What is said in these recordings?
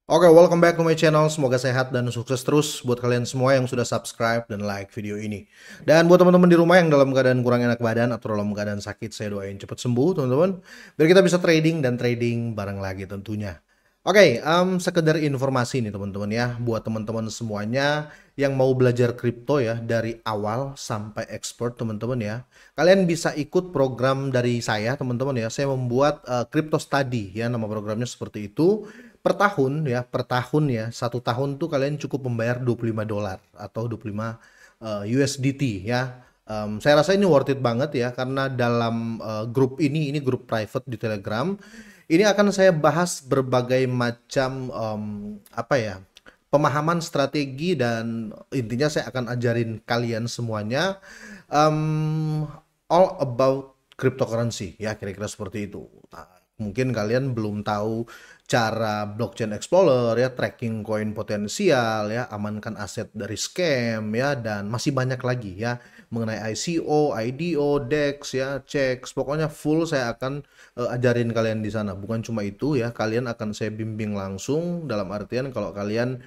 Oke, welcome back to my channel. Semoga sehat dan sukses terus buat kalian semua yang sudah subscribe dan like video ini. Dan buat teman-teman di rumah yang dalam keadaan kurang enak badan atau dalam keadaan sakit, saya doain cepat sembuh, teman-teman. Biar kita bisa trading dan trading bareng lagi tentunya. Oke, sekedar informasi nih teman-teman ya, buat teman-teman semuanya yang mau belajar kripto ya dari awal sampai expert teman-teman ya. Kalian bisa ikut program dari saya teman-teman ya. Saya membuat crypto study ya, nama programnya seperti itu per tahun ya, 1 tahun tuh kalian cukup membayar $25 atau 25 USDT ya. Saya rasa ini worth it banget ya, karena dalam grup ini grup private di Telegram. Ini akan saya bahas berbagai macam apa ya, pemahaman strategi, dan intinya saya akan ajarin kalian semuanya um, all about cryptocurrency ya, kira-kira seperti itu. Nah, mungkin kalian belum tahu cara blockchain explorer ya, tracking koin potensial ya, amankan aset dari scam ya, dan masih banyak lagi ya mengenai ICO, IDO, DEX ya, checks. Pokoknya full saya akan ajarin kalian di sana. Bukan cuma itu ya, kalian akan saya bimbing langsung, dalam artian kalau kalian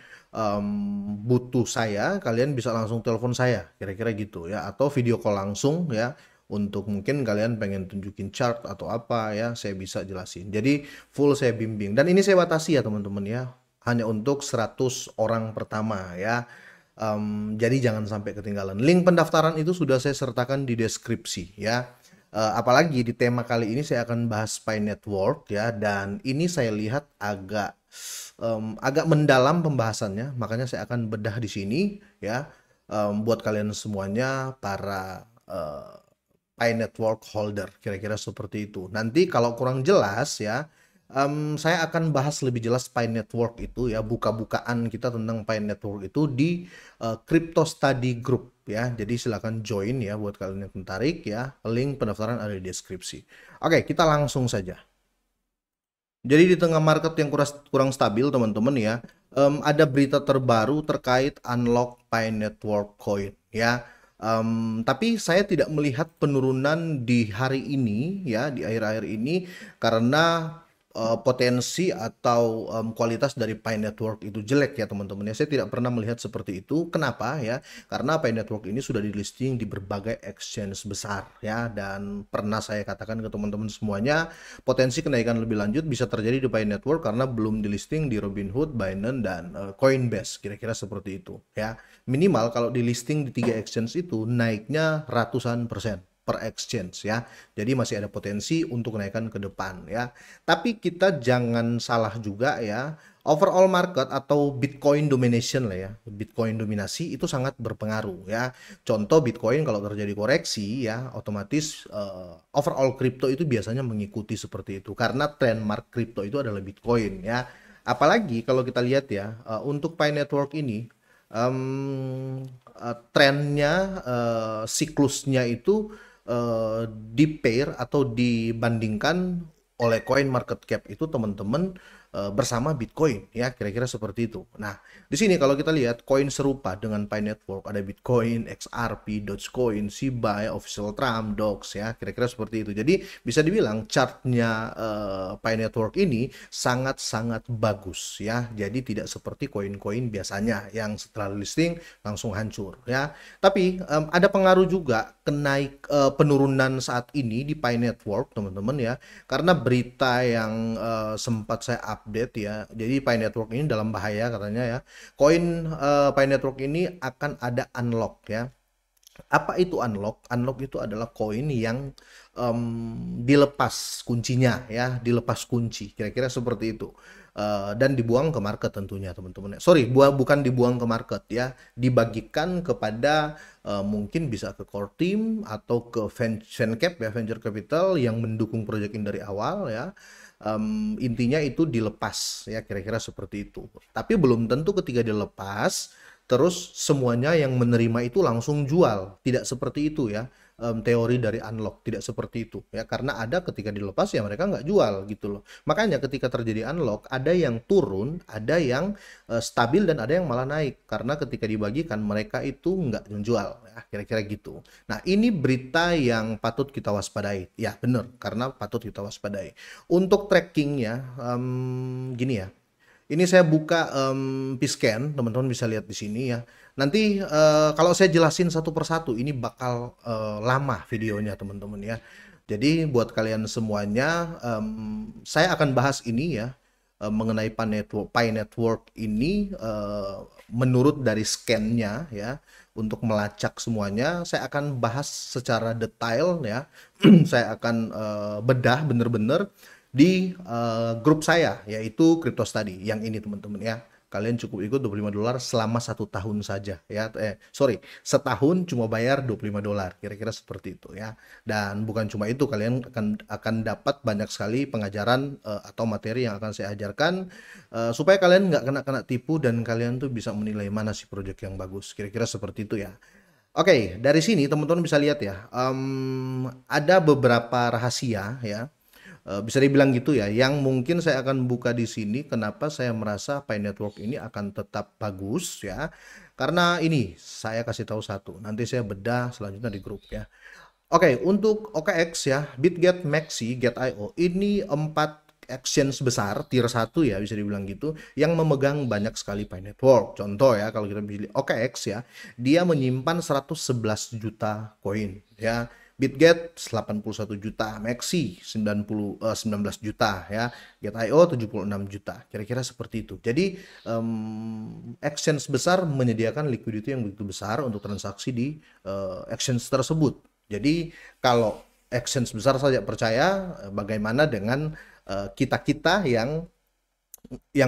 butuh saya, kalian bisa langsung telepon saya, kira-kira gitu ya, atau video call langsung ya, untuk mungkin kalian pengen tunjukin chart atau apa ya, saya bisa jelasin. Jadi full saya bimbing, dan ini saya batasi ya teman-teman ya, hanya untuk 100 orang pertama ya. Jadi jangan sampai ketinggalan. Link pendaftaran itu sudah saya sertakan di deskripsi ya. Apalagi di tema kali ini saya akan bahas Pi Network ya, dan ini saya lihat agak mendalam pembahasannya, makanya saya akan bedah di sini ya, buat kalian semuanya para Pi Network holder, kira-kira seperti itu. Nanti kalau kurang jelas ya, saya akan bahas lebih jelas Pi Network itu ya, buka-bukaan kita tentang Pi Network itu di Crypto Study Group ya. Jadi silakan join ya buat kalian yang tertarik ya. Link pendaftaran ada di deskripsi. Oke, kita langsung saja. Jadi di tengah market yang kurang stabil teman-teman ya, ada berita terbaru terkait unlock Pi Network Coin ya. Tapi saya tidak melihat penurunan di hari ini ya, di akhir-akhir ini, karena potensi atau kualitas dari Pi Network itu jelek ya teman-teman ya. Saya tidak pernah melihat seperti itu. Kenapa ya? Karena Pi Network ini sudah di listing di berbagai exchange besar ya, dan pernah saya katakan ke teman-teman semuanya, potensi kenaikan lebih lanjut bisa terjadi di Pi Network karena belum di listing di Robinhood, Binance, dan Coinbase, kira-kira seperti itu ya. Minimal kalau di listing di 3 exchange itu naiknya ratusan persen per exchange ya. Jadi masih ada potensi untuk kenaikan ke depan ya. Tapi kita jangan salah juga ya. Overall market atau Bitcoin domination lah ya. Bitcoin dominasi itu sangat berpengaruh ya. Contoh Bitcoin kalau terjadi koreksi ya, otomatis overall crypto itu biasanya mengikuti seperti itu, karena trendmark crypto itu adalah Bitcoin ya. Apalagi kalau kita lihat ya, untuk Pi Network ini, trennya, siklusnya itu di pair atau dibandingkan oleh coin market cap itu teman-teman, bersama Bitcoin ya, kira-kira seperti itu. Nah, di sini kalau kita lihat koin serupa dengan Pi Network, ada Bitcoin, XRP, Dogecoin, Shiba, Official Trump, Dox ya, kira-kira seperti itu. Jadi bisa dibilang chartnya Pi Network ini sangat-sangat bagus ya. Jadi tidak seperti koin-koin biasanya yang setelah listing langsung hancur ya. Tapi ada pengaruh juga penurunan saat ini di Pi Network teman-teman ya, karena berita yang sempat saya update ya. Jadi Pi Network ini dalam bahaya katanya ya. Koin Pi Network ini akan ada unlock ya. Apa itu unlock? Unlock itu adalah koin yang dilepas kuncinya ya, dilepas kunci, kira-kira seperti itu. Dan dibuang ke market tentunya teman-teman. Sorry, bukan dibuang ke market ya, dibagikan kepada mungkin bisa ke core team atau ke VenCap ya, venture capital yang mendukung proyek ini dari awal ya. Intinya itu dilepas ya, kira-kira seperti itu. Tapi belum tentu ketika dilepas terus semuanya yang menerima itu langsung jual, tidak seperti itu ya. Teori dari unlock tidak seperti itu ya, karena ada ketika dilepas ya mereka nggak jual gitu loh. Makanya ketika terjadi unlock ada yang turun, ada yang stabil, dan ada yang malah naik, karena ketika dibagikan mereka itu nggak menjual ya, kira-kira gitu. Nah, ini berita yang patut kita waspadai ya, bener, karena patut kita waspadai. Untuk trackingnya, gini ya, Ini saya buka Piscan, teman-teman bisa lihat di sini ya. Nanti kalau saya jelasin satu persatu, ini bakal lama videonya teman-teman ya. Jadi buat kalian semuanya, saya akan bahas ini ya, mengenai Pi Network ini menurut dari scan-nya ya, untuk melacak semuanya. Saya akan bahas secara detail ya. Saya akan bedah bener-bener di grup saya, yaitu Crypto Study yang ini teman-teman ya. Kalian cukup ikut $25 selama 1 tahun saja ya. Sorry, setahun cuma bayar $25, kira-kira seperti itu ya. Dan bukan cuma itu, kalian akan dapat banyak sekali pengajaran atau materi yang akan saya ajarkan, supaya kalian nggak kena tipu dan kalian tuh bisa menilai mana sih proyek yang bagus, kira-kira seperti itu ya. Oke, dari sini teman-teman bisa lihat ya, ada beberapa rahasia ya, bisa dibilang gitu ya, yang mungkin saya akan buka di sini. Kenapa saya merasa Pi Network ini akan tetap bagus ya? Karena ini saya kasih tahu satu, nanti saya bedah selanjutnya di grup ya. Oke, untuk OKX ya, Bitget, Maxi, Get.io, ini 4 exchange besar tier 1 ya, bisa dibilang gitu, yang memegang banyak sekali Pi Network. Contoh ya, kalau kita pilih OKX ya, dia menyimpan 111 juta koin ya. Bitget 81 juta, Maxi 19 juta ya, Get.io 76 juta, kira-kira seperti itu. Jadi exchange besar menyediakan liquidity yang begitu besar untuk transaksi di exchange tersebut. Jadi kalau exchange besar saja percaya, bagaimana dengan kita-kita yang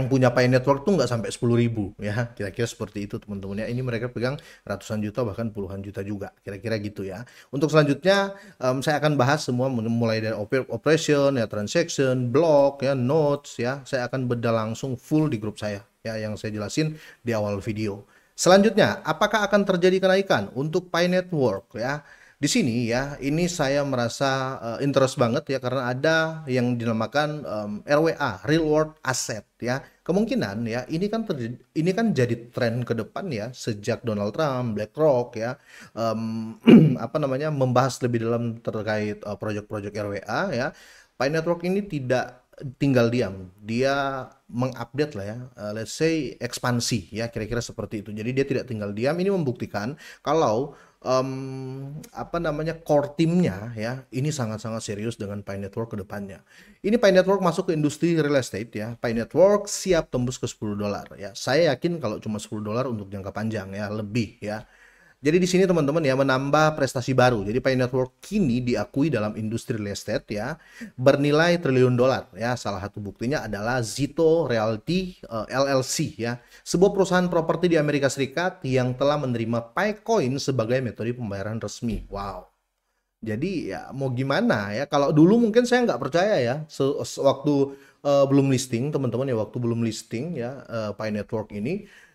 punya Pi Network tuh nggak sampai 10.000 ya, kira-kira seperti itu teman-teman ya. Ini mereka pegang ratusan juta bahkan puluhan juta juga, kira-kira gitu ya. Untuk selanjutnya saya akan bahas semua mulai dari operation ya, transaction, block ya, nodes ya. Saya akan bedah langsung full di grup saya ya, yang saya jelasin di awal video. Selanjutnya, apakah akan terjadi kenaikan untuk Pi Network ya? Di sini ya, ini saya merasa interest banget ya, karena ada yang dinamakan RWA, Real World Asset ya. Kemungkinan ya, ini kan jadi tren ke depan ya, sejak Donald Trump, BlackRock ya, apa namanya, membahas lebih dalam terkait proyek-proyek RWA ya. Pi Network ini tidak tinggal diam, dia mengupdate lah ya, let's say ekspansi ya, kira-kira seperti itu. Jadi dia tidak tinggal diam. Ini membuktikan kalau apa namanya, core timnya ya, ini sangat-sangat serius dengan Pi Network ke depannya. Ini Pi Network masuk ke industri real estate ya. Pi Network siap tembus ke $10 ya. Saya yakin kalau cuma $10 untuk jangka panjang ya, lebih ya. Jadi di sini teman-teman ya, menambah prestasi baru. Jadi Pi Network kini diakui dalam industri real estate ya, bernilai triliun dolar ya. Salah satu buktinya adalah Zito Realty LLC ya, sebuah perusahaan properti di Amerika Serikat yang telah menerima Picoin sebagai metode pembayaran resmi. Wow. Jadi ya mau gimana ya, kalau dulu mungkin saya nggak percaya ya, waktu belum listing teman-teman ya, waktu belum listing ya, Pi Network ini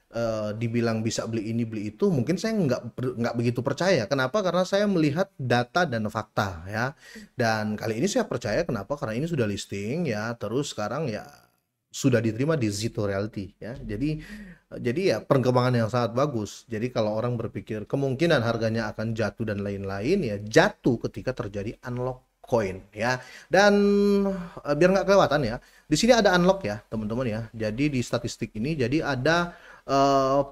dibilang bisa beli ini beli itu, mungkin saya nggak begitu percaya. Kenapa? Karena saya melihat data dan fakta ya. Dan kali ini saya percaya, kenapa? Karena ini sudah listing ya, terus sekarang ya sudah diterima di Zito Realty ya. Jadi ya perkembangan yang sangat bagus. Jadi kalau orang berpikir kemungkinan harganya akan jatuh dan lain-lain, ya jatuh ketika terjadi unlock coin ya. Dan biar nggak kelewatan ya, di sini ada unlock ya teman-teman ya. Jadi di statistik ini jadi ada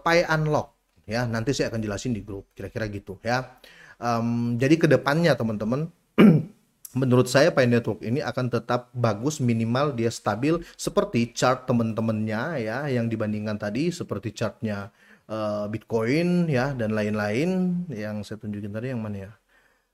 Pi unlock ya. Nanti saya akan jelasin di grup, kira-kira gitu ya. Jadi kedepannya teman-teman, menurut saya Pi Network ini akan tetap bagus, minimal dia stabil seperti chart teman-temannya ya, yang dibandingkan tadi seperti chartnya Bitcoin ya dan lain-lain. Yang saya tunjukin tadi yang mana ya,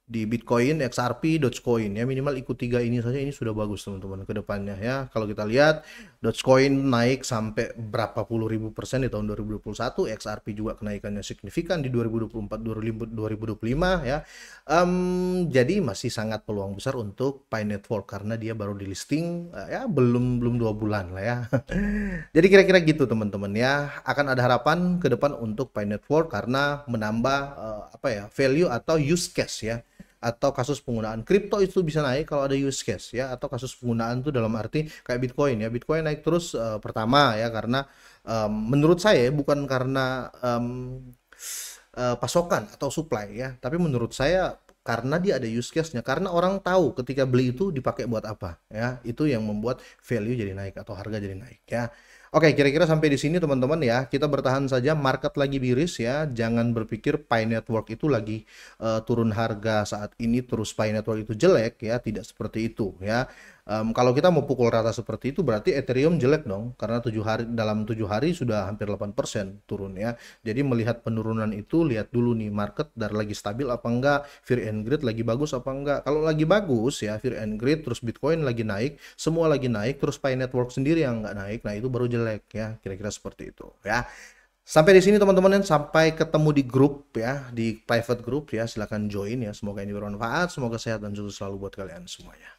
di Bitcoin, XRP, Dogecoin ya, minimal ikut 3 ini saja, ini sudah bagus teman-teman ke depannya ya. Kalau kita lihat Dogecoin naik sampai berapa puluh ribu persen di tahun 2021, XRP juga kenaikannya signifikan di 2024 2025 ya. Jadi masih sangat peluang besar untuk Pi Network karena dia baru di listing ya, belum 2 bulan lah ya. Jadi kira-kira gitu teman-teman ya, akan ada harapan ke depan untuk Pi Network karena menambah apa ya, value atau use case ya, atau kasus penggunaan kripto itu bisa naik kalau ada use case ya, atau kasus penggunaan itu dalam arti kayak Bitcoin ya. Bitcoin naik terus pertama ya, karena menurut saya bukan karena pasokan atau supply ya, tapi menurut saya karena dia ada use case-nya, karena orang tahu ketika beli itu dipakai buat apa ya, itu yang membuat value jadi naik atau harga jadi naik ya. Oke, kira-kira sampai di sini teman-teman ya. Kita bertahan saja, market lagi miris ya. Jangan berpikir Pi Network itu lagi turun harga saat ini terus Pi Network itu jelek ya, tidak seperti itu ya. Kalau kita mau pukul rata seperti itu berarti Ethereum jelek dong, karena dalam 7 hari sudah hampir 8% turun ya. Jadi melihat penurunan itu, lihat dulu nih market dari lagi stabil apa enggak, Fear and Greed lagi bagus apa enggak. Kalau lagi bagus ya Fear and Greed, terus Bitcoin lagi naik, semua lagi naik, terus Pi Network sendiri yang nggak naik, nah itu baru jelek ya, kira-kira seperti itu ya. Sampai di sini teman-teman, sampai ketemu di grup ya, di private group ya, silahkan join ya. Semoga ini bermanfaat, semoga sehat dan sukses selalu buat kalian semuanya.